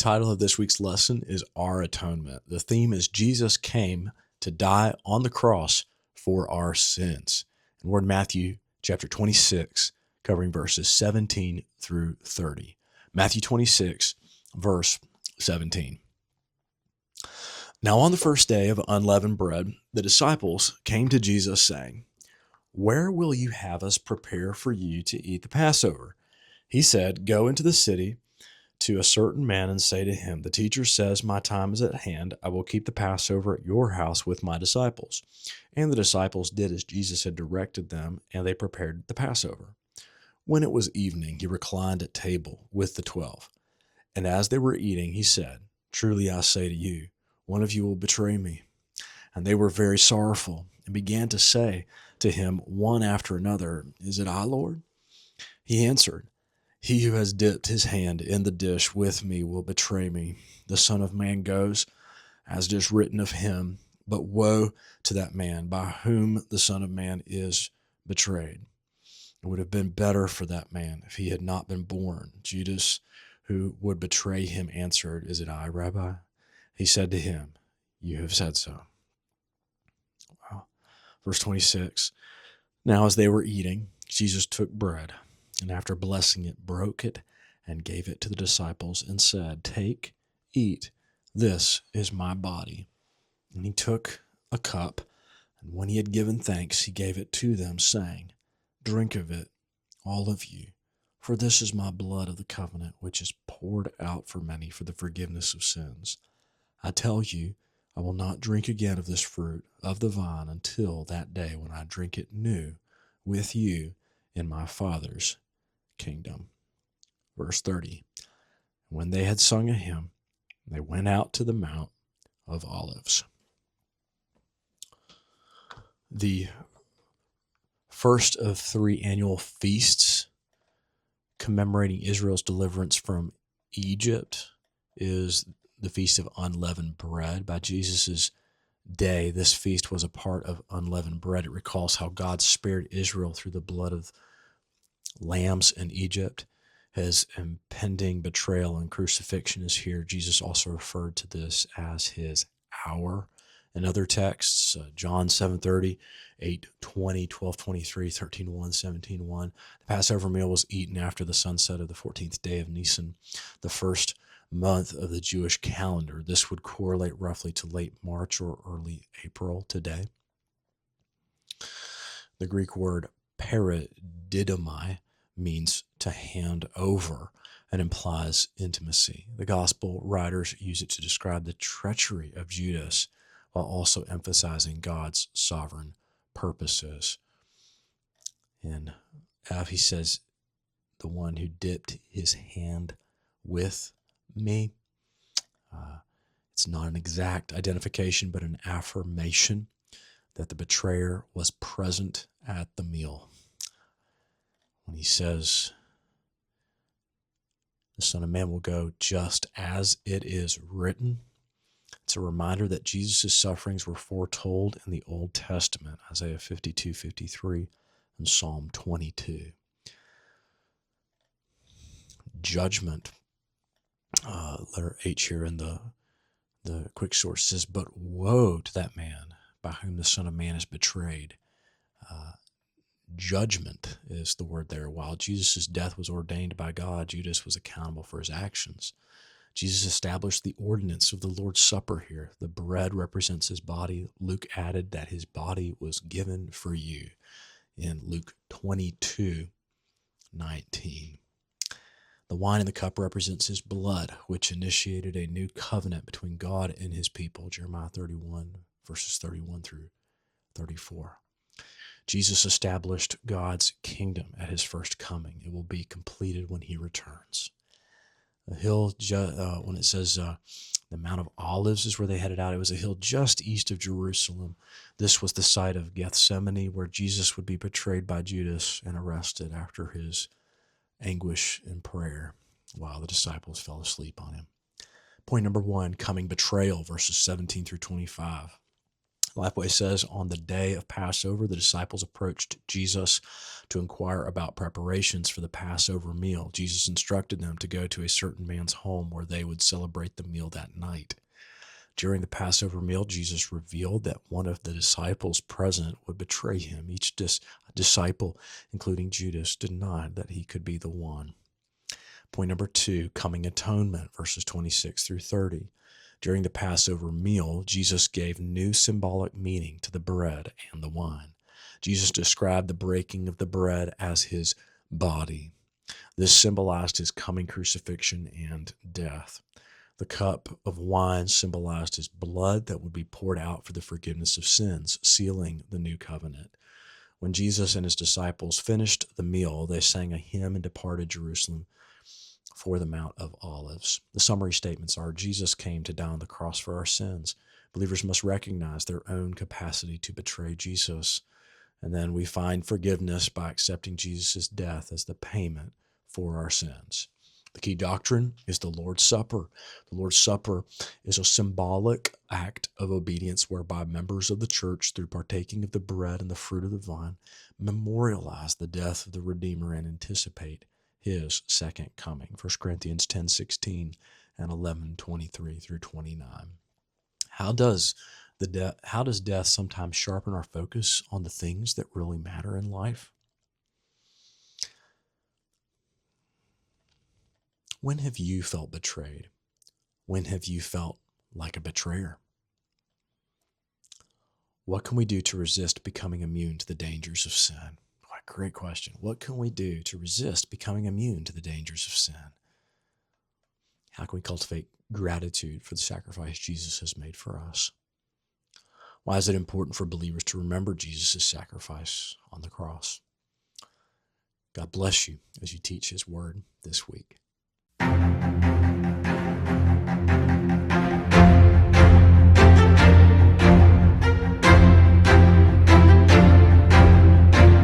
title of this week's lesson is Our Atonement. The theme is Jesus came to die on the cross for our sins. And we're in Matthew chapter 26, covering verses 17 through 30. Matthew 26, verse 17. Now on the first day of unleavened bread, the disciples came to Jesus saying, "Where will you have us prepare for you to eat the Passover?" He said, "Go into the city to a certain man and say to him, 'The teacher says, my time is at hand. I will keep the Passover at your house with my disciples.' And the disciples did as Jesus had directed them, and they prepared the Passover. When it was evening, he reclined at table with the 12. And as they were eating, he said, 'Truly I say to you, one of you will betray me.' And they were very sorrowful and began to say to him one after another, 'Is it I, Lord?' He answered, 'He who has dipped his hand in the dish with me will betray me. The Son of Man goes, as it is written of him, but woe to that man by whom the Son of Man is betrayed. It would have been better for that man if he had not been born.' Judas, who would betray him, answered, 'Is it I, Rabbi?' He said to him, 'You have said so.'" Wow. Verse 26. Now as they were eating, Jesus took bread, and after blessing it, broke it and gave it to the disciples and said, "Take, eat, this is my body." And he took a cup, and when he had given thanks, he gave it to them, saying, "Drink of it, all of you, for this is my blood of the covenant, which is poured out for many for the forgiveness of sins. I tell you, I will not drink again of this fruit of the vine until that day when I drink it new with you in my Father's kingdom." Verse 30. When they had sung a hymn, they went out to the Mount of Olives. The first of 3 annual feasts commemorating Israel's deliverance from Egypt is the Feast of Unleavened Bread. By Jesus' day, this feast was a part of unleavened bread. It recalls how God spared Israel through the blood of lambs in Egypt. His impending betrayal and crucifixion is here. Jesus also referred to this as his hour. In other texts, John 7:30, 8:20, 12:23, 13:1, 17:1. The Passover meal was eaten after the sunset of the 14th day of Nisan, the first month of the Jewish calendar. This would correlate roughly to late March or early April today. The Greek word paradidomai means to hand over and implies intimacy. The gospel writers use it to describe the treachery of Judas while also emphasizing God's sovereign purposes. In F, he says, "The one who dipped his hand with me." It's not an exact identification, but an affirmation that the betrayer was present at the meal. When he says, "The Son of Man will go just as it is written," it's a reminder that Jesus' sufferings were foretold in the Old Testament, Isaiah 52:53 and Psalm 22. Judgment, letter H here in the quick source says, "But woe to that man by whom the Son of Man is betrayed." Judgment is the word there. While Jesus' death was ordained by God, Judas was accountable for his actions. Jesus established the ordinance of the Lord's Supper here. The bread represents his body. Luke added that his body was given for you in Luke 22:19. The wine in the cup represents his blood, which initiated a new covenant between God and his people, Jeremiah 31, verses 31 through 34. Jesus established God's kingdom at his first coming. It will be completed when he returns. The hill, when it says the Mount of Olives is where they headed out, it was a hill just east of Jerusalem. This was the site of Gethsemane, where Jesus would be betrayed by Judas and arrested after his anguish and prayer while the disciples fell asleep on him. Point number 1, coming betrayal, verses 17 through 25. Lifeway says, on the day of Passover, the disciples approached Jesus to inquire about preparations for the Passover meal. Jesus instructed them to go to a certain man's home where they would celebrate the meal that night. During the Passover meal, Jesus revealed that one of the disciples present would betray him. Each disciple, including Judas, denied that he could be the one. Point number 2, coming atonement, verses 26 through 30. During the Passover meal, Jesus gave new symbolic meaning to the bread and the wine. Jesus described the breaking of the bread as his body. This symbolized his coming crucifixion and death. The cup of wine symbolized his blood that would be poured out for the forgiveness of sins, sealing the new covenant. When Jesus and his disciples finished the meal, they sang a hymn and departed Jerusalem for the Mount of Olives. The summary statements are: Jesus came to die on the cross for our sins. Believers must recognize their own capacity to betray Jesus. And then we find forgiveness by accepting Jesus' death as the payment for our sins. The key doctrine is the Lord's Supper. The Lord's Supper is a symbolic act of obedience whereby members of the church, through partaking of the bread and the fruit of the vine, memorialize the death of the Redeemer and anticipate his second coming. 1 Corinthians 10:16 and 11:23 through 29. How does death sometimes sharpen our focus on the things that really matter in life? When have you felt betrayed? When have you felt like a betrayer? What can we do to resist becoming immune to the dangers of sin? What a great question. What can we do to resist becoming immune to the dangers of sin? How can we cultivate gratitude for the sacrifice Jesus has made for us? Why is it important for believers to remember Jesus' sacrifice on the cross? God bless you as you teach his word this week.